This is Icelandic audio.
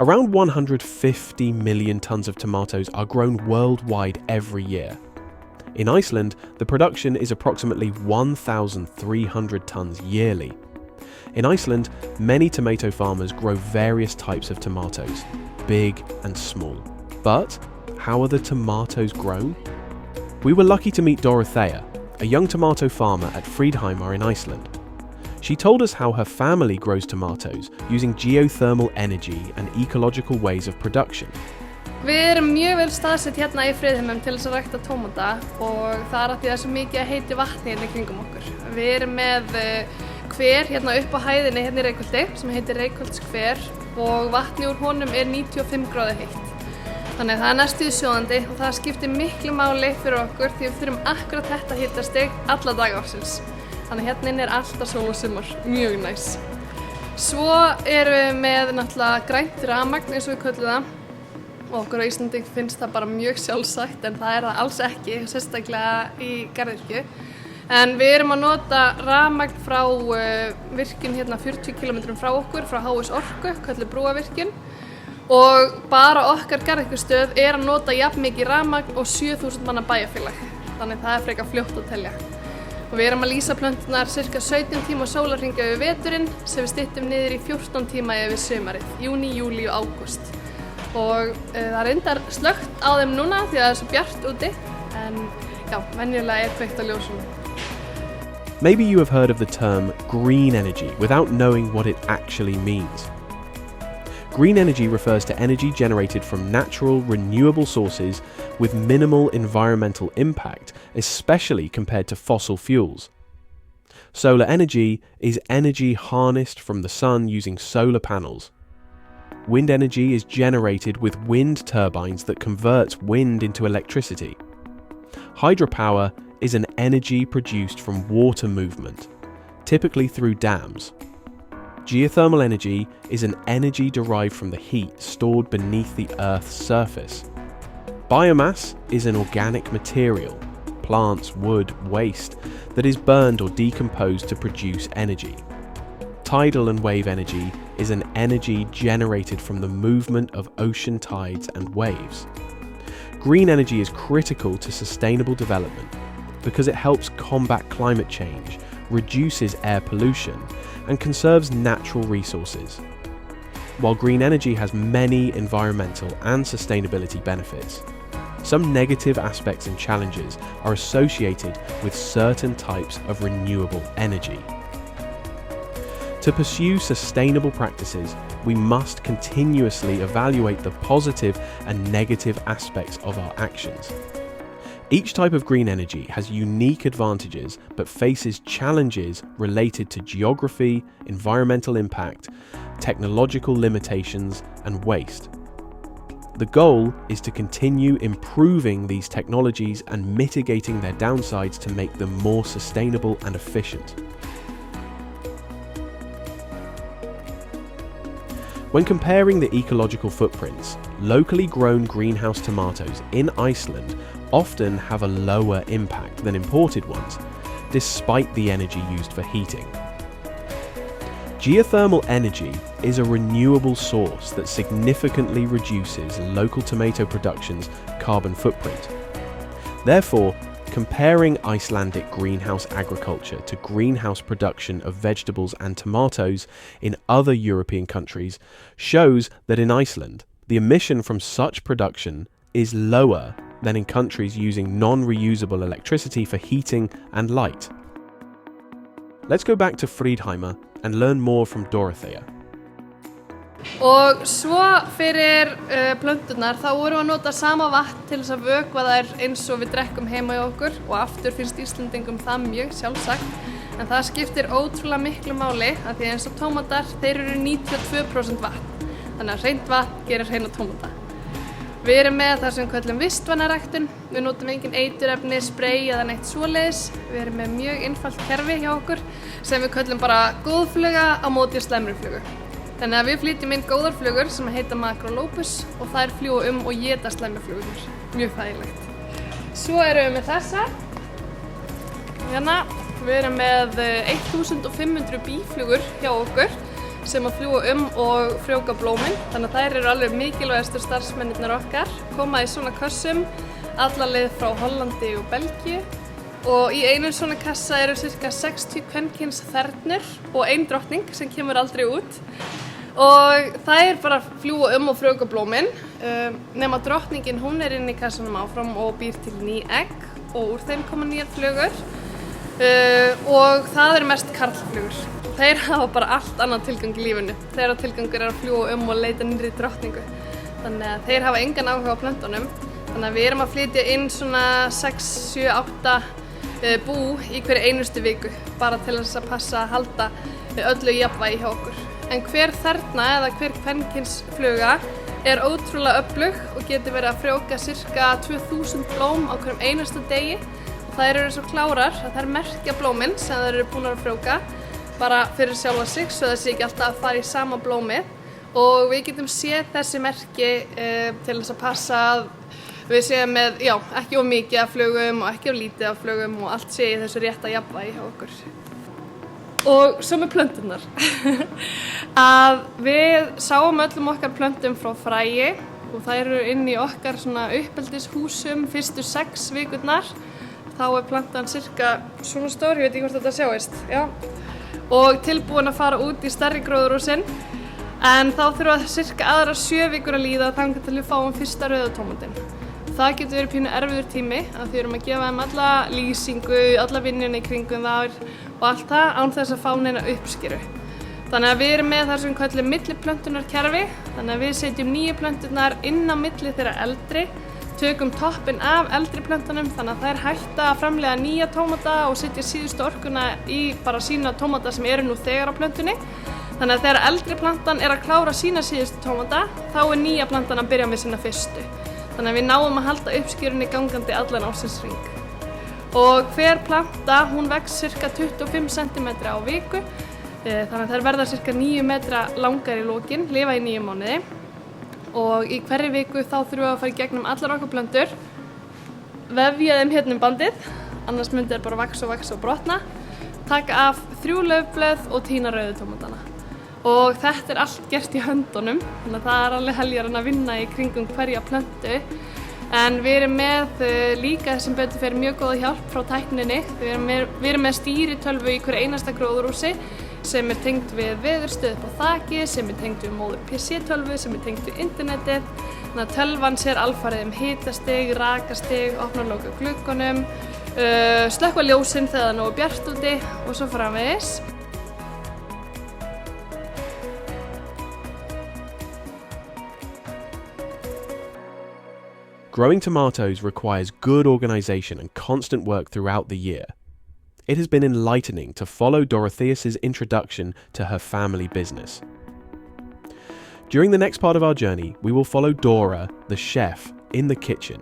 Around 150 million tons of tomatoes are grown worldwide every year. In Iceland, the production is approximately 1,300 tons yearly. In Iceland, many tomato farmers grow various types of tomatoes, big and small. But how are the tomatoes grown? We were lucky to meet Dorothea, a young tomato farmer at Fríðheimar in Iceland. She told us how her family grows tomatoes using geothermal energy and ecological ways of production. Við mjög vel staðsett hérna í Fríðheimum til þess að rækta tómata og það af því það svo mikið að heitu vatni hérna í kringum okkur. Við með hver hérna upp á hæðinni hérna í Reykholti sem heitir Reykholtshver og vatni úr honum 95 gráðu heitt. Þannig það næstuð sjóðandi og það skiptir miklu máli fyrir okkur því við þurfum akkurat þetta hitastig alla daga ársins. Þannig hérna inni alltaf sól og sumar, mjög næs. Svo við með náttúrulega grænt rafmagn eins og við köllum það. Og okkur á Íslandi finnst það bara mjög sjálfsagt en það það alls ekki, sérstaklega í garðyrkju. En við að nota rafmagn frá virkjun hérna 40 km frá okkur, frá HS Orku, kölluð Brúavirkjun. Og bara okkar garðyrkjustöð að nota jafn mikið rafmagn og 7.000 manna bæjarfélag. Þannig það frekar fljótt að telja. Og við að lýsa plönturnar cirka 17 tíma sólarhringa yfir veturinn sem við styttum niður í 14 tíma yfir sumarið, júní, júlí og ágúst. Og það reyndar slökkt á þeim núna því að það svo bjart úti, en já, venjulega kveikt á ljósum. Maybe you have heard of the term green energy without knowing what it actually means. Green energy refers to energy generated from natural, renewable sources with minimal environmental impact, especially compared to fossil fuels. Solar energy is energy harnessed from the sun using solar panels. Wind energy is generated with wind turbines that convert wind into electricity. Hydropower is an energy produced from water movement, typically through dams. Geothermal energy is an energy derived from the heat stored beneath the Earth's surface. Biomass is an organic material, plants, wood, waste, that is burned or decomposed to produce energy. Tidal and wave energy is an energy generated from the movement of ocean tides and waves. Green energy is critical to sustainable development because it helps combat climate change, reduces air pollution, and conserves natural resources. While green energy has many environmental and sustainability benefits, some negative aspects and challenges are associated with certain types of renewable energy. To pursue sustainable practices, we must continuously evaluate the positive and negative aspects of our actions. Each type of green energy has unique advantages but faces challenges related to geography, environmental impact, technological limitations, and waste. The goal is to continue improving these technologies and mitigating their downsides to make them more sustainable and efficient. When comparing the ecological footprints, locally grown greenhouse tomatoes in Iceland often have a lower impact than imported ones, despite the energy used for heating. Geothermal energy is a renewable source that significantly reduces local tomato production's carbon footprint. Therefore, comparing Icelandic greenhouse agriculture to greenhouse production of vegetables and tomatoes in other European countries shows that in Iceland, the emission from such production is lower than in countries using non-reusable electricity for heating and light. Let's go back to Fríðheimar and learn more from Dorothea. Og svo fyrir plönturnar þá vorum við að nota sama vatn til þess að vökva þær eins og við drekkum heima hjá okkur og aftur finnst Íslendingum það mjög sjálfsagt en það skiptir ótrúlega miklu máli af því eins og tómatar þeir eru 92% vatn þannig að hreint vatn gerir hreina tómata. Við með það sem við köllum vistvænaræktun, við notum engin eiturefni, spray eða neitt svoleiðis. Við með mjög einfalt kerfi hjá okkur sem við köllum bara góðfluga á móti slæmri flugu. Þannig að við flytjum inn góðar flugur sem heita Macrolopus og þær fljúga og éta slæmri flugur. Mjög þægilegt. Svo við með þessa. Hérna, við með 1500 býflugur hjá okkur sem að fljúga og frjóvga blómin. Þannig að þær eru alveg mikilvægastu starfsmennirnir okkar, koma í svona kössum alla leið frá Hollandi og Belgíu. Og í einum svona kassa eru cirka 60 kvenkyns þernur og ein drottning sem kemur aldrei út. Og þær bara fljúga og frjóvga blómin, nema drottningin hún er inn í kassanum áfram og býr til ný egg og úr þeim koma nýjar flugur. Og það eru mest karlflugur. Þeir hafa bara allt annað tilgang í lífinu. Þeirra tilgangur er að fljúga og leita nýrri drottningu. Þannig að þeir hafa engan áhuga á plöntunum. Þannig að við erum að flytja inn svona 6, 7, 8 bú í hverju einustu viku, bara til þess að passa að halda öllu jafnvægi hjá okkur. En hver þerna eða hver kvenkyns fluga er ótrúlega öflug og getur verið að frjóvga cirka 2000 blóm á hverjum einustu degi. Þær eru svo klárar að þær merkja blómin sem þær eru búnar að frjóvga bara fyrir sjálfa sig svo það sé ekki alltaf að fara í sama blómið. Og við getum séð þessi merki til þess að passa að við séum með, ekki of mikið af flugum og ekki of lítið af flugum og allt sé í þessu rétta jafnvægi hjá okkur. Og svo með plönturnar. Að við sáum öllum okkar plöntum frá fræi og þær eru inn í okkar svona uppeldishúsum fyrstu 6 vikurnar. Þá er plantan cirka svona stór, ég veit ekki hvort þetta sjáist. Já. Og tilbúin að fara út í stærri gróðurhúsin. En þá þurfa cirka aðra 7 vikur að líða þangað til við fáum fyrsta rauða tómatinn. Það getur verið pínu erfiður tími að við erum að gefa þeim alla lýsingu, alla vinnuna í kringum þær og allt það án þess að fá neina uppskeru. Þannig að við erum með það sem við köllum milliplöntunarkerfi, þannig að við setjum nýju plönturnar inn á milli þeirra eldri, tökum toppinn af eldri plöntunum þannig að þær hætta að framleiða nýja tómata og setja síðustu orkuna í bara sína tómata sem eru nú þegar á plöntunni. Þannig að þegar eldri plantan er að klára sína síðustu tómata, þá er nýja plantan að byrja með sína fyrstu. Þannig að við náum að halda uppskjörunni gangandi allan ársins hring. Og hver planta, hún vex cirka 25 cm á viku, þannig að þær verða cirka 9 metra langar í lokin, lifa í 9 mánuði. Og í hverri viku þá þurfum við að fara í gegnum allar okkar plöntur, vefja þeim hérna bandið, annars myndi þær bara vaxa og brotna, taka af 3 laufblöð og tína rauðu tómatana. Og þetta er allt gert í höndunum, þannig að það er alveg heljarinn að vinna í kringum hverja plöntu. En við erum með líka sem betur fyrir mjög góða hjálp frá tækninni. Við erum með stýritölvu í hverju einasta gróðurhúsi sem er tengd við veðurstöð upp á þaki, sem er tengd við móður PC-tölvu, sem er tengd við internetið. Þannig að tölvan sér alfarið hitastig, rakastig, opna og loka gluggunum, slökkva ljósin þegar það er nógu bjart úti og svo framvegis. Growing tomatoes requires good organization and constant work throughout the year. It has been enlightening to follow Dorotheus's introduction to her family business. During the next part of our journey, we will follow Dora, the chef, in the kitchen